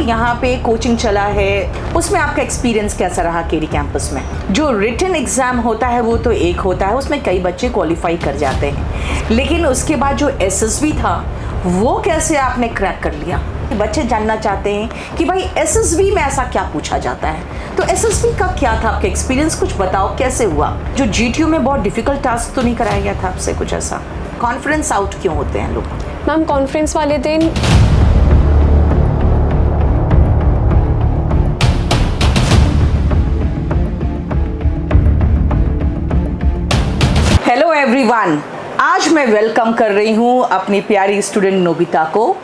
यहाँ पे कोचिंग चला है उसमें आपका एक्सपीरियंस कैसा रहा केडी कैंपस में? जो रिटन एग्ज़ाम होता है वो तो एक होता है, उसमें कई बच्चे क्वालिफाई कर जाते हैं, लेकिन उसके बाद जो एसएसबी था वो कैसे आपने क्रैक कर लिया? बच्चे जानना चाहते हैं कि भाई एसएसबी में ऐसा क्या पूछा जाता है, तो एसएसबी का क्या था आपका एक्सपीरियंस? कुछ बताओ कैसे हुआ? जो जीटीयू में बहुत डिफिकल्ट टास्क तो नहीं कराया गया था आपसे कुछ ऐसा? कॉन्फ्रेंस आउट क्यों होते हैं लोग? मैम कॉन्फ्रेंस वाले दिन हेलो एवरीवन, आज मैं वेलकम कर रही हूँ अपनी प्यारी स्टूडेंट नोबिता को,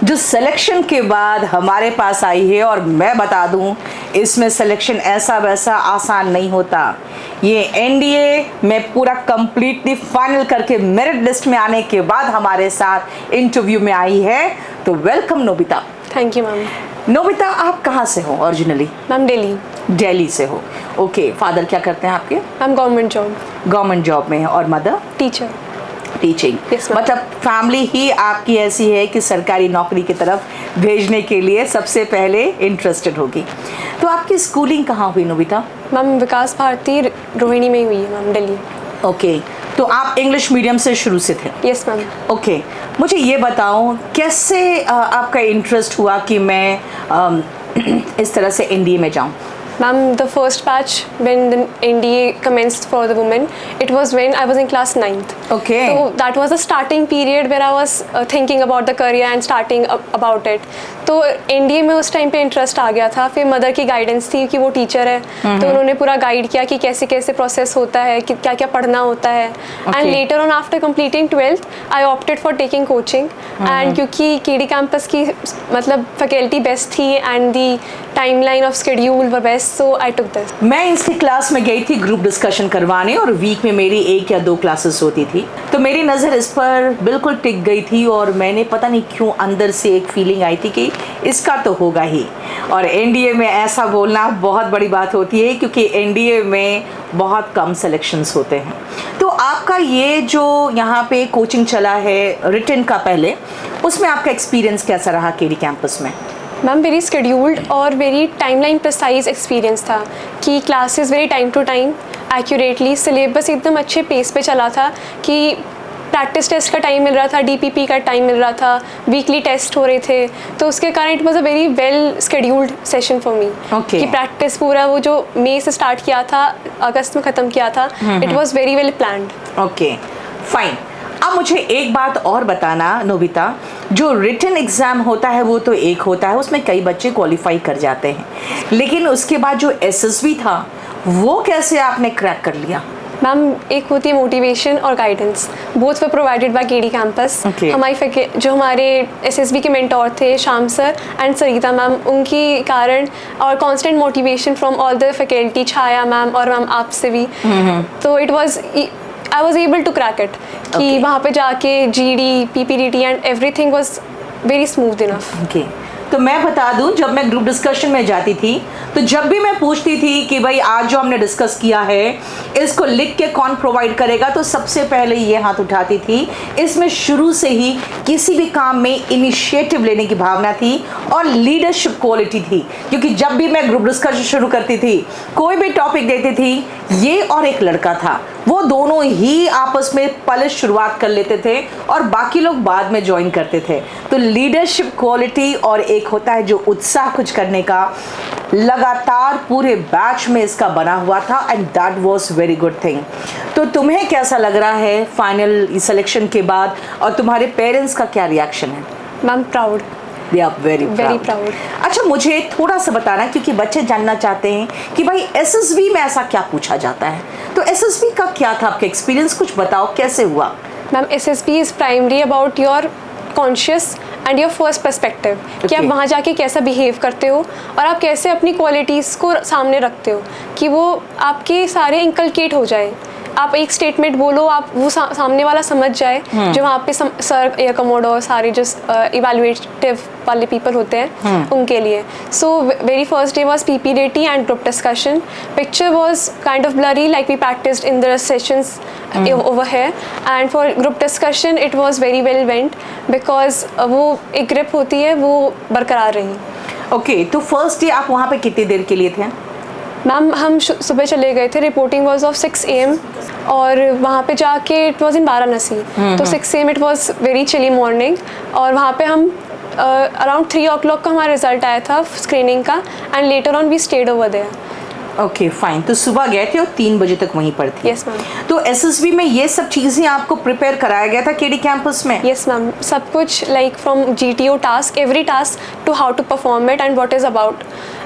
जो सिलेक्शन के बाद हमारे पास आई है। और मैं बता दूँ, इसमें सिलेक्शन ऐसा वैसा आसान नहीं होता। ये एनडीए में पूरा कंप्लीटली फाइनल करके मेरिट लिस्ट में आने के बाद हमारे साथ इंटरव्यू में आई है। तो welcome Nobita. Thank you ma'am. Nobita, आप कहाँ से हो ओरिजिनली? मैम दिल्ली से हो। ओके, फादर क्या करते हैं आपके? मैम गवर्नमेंट जॉब में है। और मदर? टीचिंग। Yes, ma'am. मतलब फैमिली ही आपकी ऐसी है कि सरकारी नौकरी की तरफ भेजने के लिए सबसे पहले इंटरेस्टेड होगी। तो आपकी स्कूलिंग कहाँ हुई नोबिता? मैम विकास भारती रोहिणी में हुई है मैम, दिल्ली। ओके, तो आप इंग्लिश मीडियम से शुरू से थे? Yes ma'am. ओके, मुझे ये बताओ कैसे आपका इंटरेस्ट हुआ कि मैं इस तरह से एनडीए में जाऊँ? Ma'am, the first batch when the NDA commenced for the women, it was when I was in class 9th. Okay. So that was the starting period where I was thinking about the career and starting about it. तो NDA में उस time पे interest आ गया था। फिर mother की guidance थी कि वो टीचर है, तो उन्होंने पूरा गाइड किया कि कैसे कैसे प्रोसेस होता है, कि क्या क्या पढ़ना होता है। And later on after completing 12th I opted for taking coaching. And क्योंकि केडी कैंपस की मतलब फैकल्टी बेस्ट थी and the timeline of schedule were best, so I took this. मैं इसकी क्लास में गई थी ग्रुप डिस्कशन करवाने, और वीक में मेरी 1 या 2 क्लासेस होती थी, तो मेरी नज़र इस पर बिल्कुल टिक गई थी। और मैंने पता नहीं क्यों अंदर से एक फीलिंग आई थी कि इसका तो होगा ही। और एनडीए में ऐसा बोलना बहुत बड़ी बात होती है, क्योंकि एनडीए में बहुत कम सिलेक्शंस होते हैं। तो आपका ये जो यहाँ पे कोचिंग चला है रिटन का पहले, उसमें आपका एक्सपीरियंस कैसा रहा केडी कैंपस में? मैम वेरी शेड्यूल्ड और वेरी टाइमलाइन प्रिसाइज एक्सपीरियंस था कि classes very time to time accurately, syllabus एकदम अच्छे पेस पे चला था कि प्रैक्टिस टेस्ट का टाइम मिल रहा था, डीपीपी का टाइम मिल रहा था, वीकली टेस्ट हो रहे थे, तो उसके कारण it was a very well scheduled session for me. कि प्रैक्टिस पूरा वो जो मई से स्टार्ट किया था, अगस्त में ख़त्म किया था, it was very well planned. Okay, fine. अब मुझे एक बात और बताना नोबिता, जो रिटन एग्ज़ाम होता है वो तो एक होता है, उसमें कई बच्चे क्वालिफाई कर जाते हैं, लेकिन उसके बाद जो एसएसबी था वो कैसे आपने क्रैक कर लिया? मैम एक होती है मोटिवेशन और guidance, both were provided by KD campus. जो हमारे एसएसबी के मेंटोर थे Shyam sir and Sarita ma'am, उनकी कारण और constant motivation from all the faculty, Chhaya ma'am और मैम आपसे भी, तो it was I was able to crack it कि वहाँ पे जाके GD, PPDT and everything was very smooth enough. Okay. तो मैं बता दूं, जब मैं ग्रुप डिस्कशन में जाती थी तो जब भी मैं पूछती थी कि भाई आज जो हमने डिस्कस किया है इसको लिख के कौन प्रोवाइड करेगा, तो सबसे पहले ये हाथ उठाती थी। इसमें शुरू से ही किसी भी काम में इनिशिएटिव लेने की भावना थी और लीडरशिप क्वालिटी थी, क्योंकि जब भी मैं ग्रुप डिस्कशन शुरू करती थी, कोई भी टॉपिक देती थी, ये और एक लड़का था, वो दोनों ही आपस में पहले शुरुआत कर लेते थे और बाकी लोग बाद में ज्वाइन करते थे। तो लीडरशिप क्वालिटी और एक होता है जो उत्साह कुछ करने का, लगातार पूरे बैच में इसका बना हुआ था, and that was very good thing. तो तुम्हें कैसा लग रहा है फाइनल सिलेक्शन के बाद, और तुम्हारे पेरेंट्स का क्या रिएक्शन है? Ma'am proud. Very proud. अच्छा, मुझे थोड़ा सा बताना, क्योंकि बच्चे जानना चाहते हैं कि भाई एसएसबी में ऐसा क्या पूछा जाता है, तो एसएसबी का क्या था आपका एक्सपीरियंस? कुछ बताओ कैसे हुआ? Ma'am SSB is primary about your conscious and your first perspective, कि आप वहाँ जाके कैसा बिहेव करते हो और आप कैसे अपनी क्वालिटीज़ को सामने रखते हो, कि वो आपके सारे इंकलकेट हो जाए। आप एक स्टेटमेंट बोलो, आप वो सामने वाला समझ जाए, जो वहाँ पे सर या कमोडोर सारे जो इवैल्यूएटिव वाले पीपल होते हैं उनके लिए। So very first day was PPDT and group discussion. Picture was kind of blurry like we practised in the sessions over here, and for group discussion it was very well went because वो एक grip होती है वो बरकरार रही। Okay, तो first day आप वहाँ पे कितनी देर के लिए थे? मैम हम सुबह चले गए थे, रिपोर्टिंग वॉज ऑफ 6 AM और वहाँ पे जाके इट वॉज इन वाराणसी, तो 6 AM it was very chilly morning और वहाँ पे हम अराउंड 3 o'clock का हमारा रिजल्ट आया था स्क्रीनिंग का and later on we stayed over there. Okay fine, तो सुबह गए थे और 3 बजे तक वहीं पर थे? Yes ma'am. तो एसएसबी में ये सब चीज़ें आपको प्रिपेयर कराया गया था केडी कैंपस में? यस मैम, सब कुछ like from GTO task, every task to how to perform it and what is about.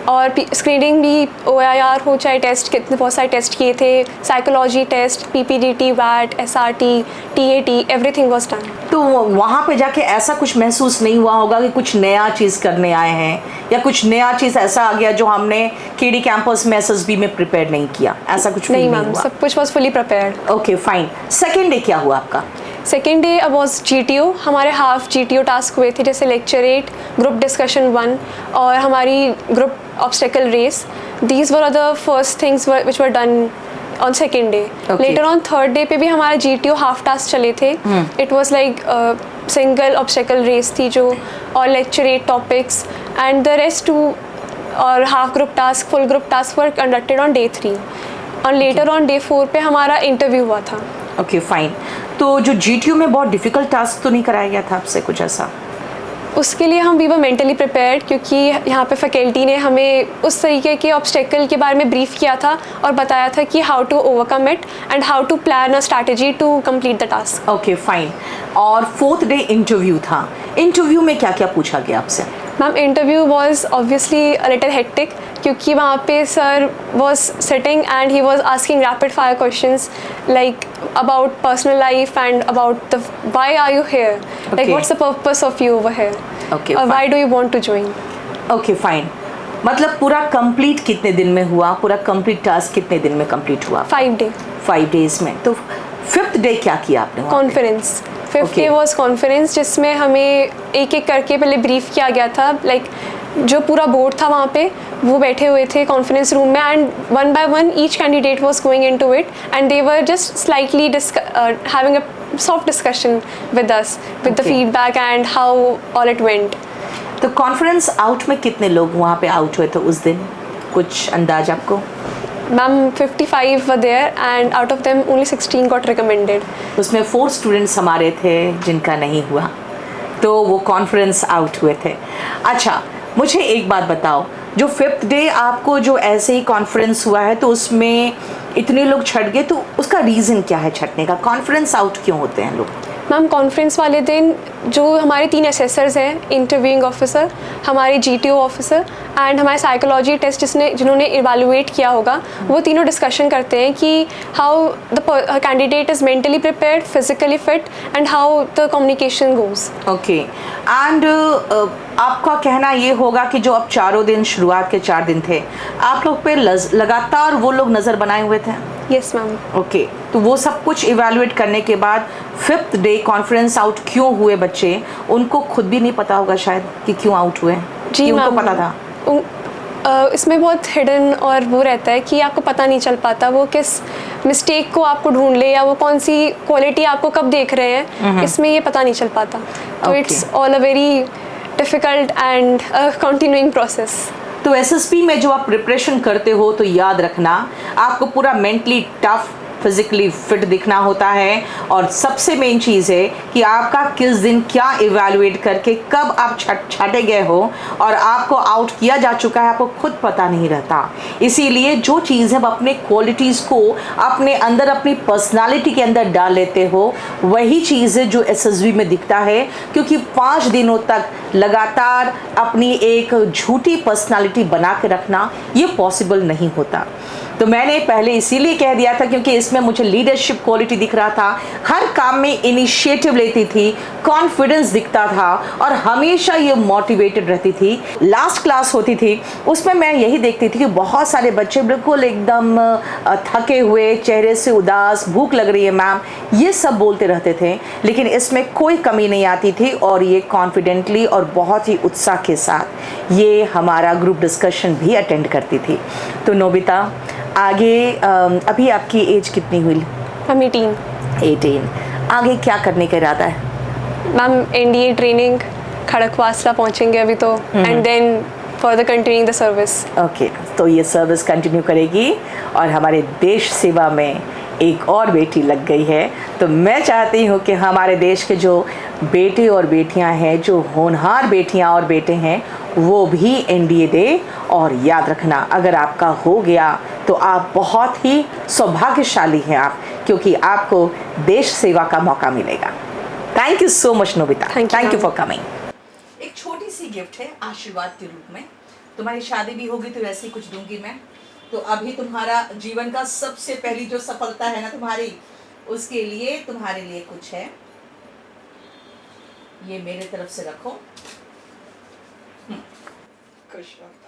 और स्क्रीनिंग भी OIR हो चाहे टेस्ट, कितने बहुत सारे टेस्ट किए थे, psychology test, PPDT, VAT, SRT, TAT, everything was done. तो वहाँ पे जाके ऐसा कुछ महसूस नहीं हुआ होगा कि कुछ नया चीज़ करने आए हैं या कुछ नया चीज़ ऐसा आ गया जो हमने केडी कैंपस में एसएसबी में प्रिपेयर नहीं किया, ऐसा कुछ नहीं नहीं मैम, हुआ? सब कुछ was fully prepared. Okay fine, second day क्या हुआ आपका? सेकेंड डे वॉज GTO, हमारे हाफ GTO टास्क हुए थे, जैसे लेक्चर 8, ग्रुप डिस्कशन 1 और हमारी group obstacle race. These were the first things which were done on second day. Later on third day पे भी हमारा GTO हाफ टास्क चले थे। It was like single obstacle race थी जो, और lecture 8 topics and the rest 2 और half group task, full group task were conducted on day 3 और लेटर ऑन डे 4 पे हमारा इंटरव्यू हुआ था। ओके फाइन, तो जो GTO में बहुत डिफिकल्ट टास्क तो नहीं कराया गया था आपसे कुछ ऐसा? उसके लिए हम वी वर मेंटली प्रिपेयर्ड, क्योंकि यहाँ पे फैकल्टी ने हमें उस तरीके के ऑब्स्टेकल के बारे में ब्रीफ किया था और बताया था कि how to overcome it and how to plan a strategy to complete the task. Okay fine, और फोर्थ डे इंटरव्यू था, इंटरव्यू में क्या क्या पूछा गया आपसे? Ma'am interview was obviously a little hectic, क्योंकि वहाँ पे sir was sitting and he was asking rapid fire questions like about personal life and about the why are you here, like what's the purpose of you over here, और why do you want to join. Okay fine, मतलब पूरा complete कितने दिन में हुआ, पूरा complete task कितने दिन में कंप्लीट हुआ? 5 डेज में। तो फिफ्थ डे क्या किया आपने? Conference, fifth day was conference, जिसमें हमें एक एक करके पहले ब्रीफ किया गया था। लाइक जो पूरा बोर्ड था वहाँ पे वो बैठे हुए थे कॉन्फ्रेंस रूम में and one by one each candidate was going into it and they were just slightly having a soft discussion with us with the feedback and how all it went. तो conference out में कितने लोग वहाँ पे out हुए थे उस दिन, कुछ अंदाज आपको? Ma'am 55 were there and out of them only 16 got recommended. उसमें 4 स्टूडेंट्स हमारे थे जिनका नहीं हुआ, तो वो कॉन्फ्रेंस आउट हुए थे। अच्छा, मुझे एक बात बताओ, जो फिफ्थ डे आपको जो ऐसे ही कॉन्फ्रेंस हुआ है तो उसमें इतने लोग छट गए, तो उसका रीज़न क्या है छटने का? कॉन्फ्रेंस आउट क्यों होते हैं लोग? मैम कॉन्फ्रेंस वाले दिन जो हमारे 3 असेसर्स हैं, इंटरव्यूइंग ऑफिसर, हमारे GTO ऑफिसर एंड हमारे साइकोलॉजी टेस्ट जिन्होंने इवैल्यूएट किया होगा, वो तीनों डिस्कशन करते हैं कि how the candidate is mentally prepared, physically fit and how the communication goes. Okay, and आपका कहना ये होगा कि जो अब 4 दिन, शुरुआत के 4 दिन थे, आप लोग पे लगातार वो लोग नज़र बनाए हुए थे? Yes ma'am. ओके, तो वो सब कुछ इवैल्यूएट करने के बाद फिफ्थ डे कॉन्फ्रेंस आउट क्यों हुए बच्चे, उनको खुद भी नहीं पता होगा शायद कि क्यों आउट हुए? जी उनको पता था? इसमें बहुत हिडन और वो रहता है कि आपको पता नहीं चल पाता वो किस मिस्टेक को आपको ढूंढ ले या वो कौन सी क्वालिटी आपको कब देख रहे हैं, इसमें ये पता नहीं चल पाता। तो it's all a very difficult and continuing process. तो एसएसबी में जो आप प्रिपरेशन करते हो तो याद रखना, आपको पूरा मेंटली टफ, फिजिकली फिट दिखना होता है, और सबसे मेन चीज़ है कि आपका किस दिन क्या इवैल्यूएट करके कब आप छाटे गए हो और आपको आउट किया जा चुका है, आपको खुद पता नहीं रहता। इसीलिए जो चीज़ है अपने क्वालिटीज़ को अपने अंदर, अपनी पर्सनालिटी के अंदर डाल लेते हो, वही चीज़ है जो एसएसबी में दिखता है, क्योंकि 5 दिनों तक लगातार अपनी एक झूठी पर्सनालिटी बना के रखना ये पॉसिबल नहीं होता। तो मैंने पहले इसीलिए कह दिया था क्योंकि इसमें मुझे लीडरशिप क्वालिटी दिख रहा था, हर काम में इनिशिएटिव लेती थी, कॉन्फिडेंस दिखता था और हमेशा ये मोटिवेटेड रहती थी। लास्ट क्लास होती थी उसमें मैं यही देखती थी कि बहुत सारे बच्चे बिल्कुल एकदम थके हुए, चेहरे से उदास, भूख लग रही है मैम, ये सब बोलते रहते थे, लेकिन इसमें कोई कमी नहीं आती थी और ये कॉन्फिडेंटली और बहुत ही उत्साह के साथ ये हमारा ग्रुप डिस्कशन भी अटेंड करती थी। तो नोबिता, आगे अभी आपकी एज कितनी हुई? मैम 18। आगे क्या करने का इरादा है? मैम NDA ट्रेनिंग, खड़कवासला पहुंचेंगे अभी तो, and then further continuing the service. Okay, तो ये सर्विस कंटिन्यू करेगी और हमारे देश सेवा में एक और बेटी लग गई है। तो मैं चाहती हूँ कि हमारे देश के जो बेटे और बेटियाँ हैं, जो होनहार बेटियाँ और बेटे हैं, वो भी एनडीए दे। और याद रखना, अगर आपका हो गया तो आप बहुत ही सौभाग्यशाली हैं आप, क्योंकि आपको देश सेवा का मौका मिलेगा। Thank you so much Nobita, Thank you, thank you ma'am. For coming. एक छोटी सी गिफ्ट है आशीर्वाद के रूप में। तुम्हारी शादी भी होगी तो वैसे ही कुछ दूंगी मैं। तो अभी तुम्हारा जीवन का सबसे पहली जो सफलता है ना तुम्हारी, उसके लिए तुम्हारे लिए कुछ है। ये मेरे तरफ से रखो। खुश रहो।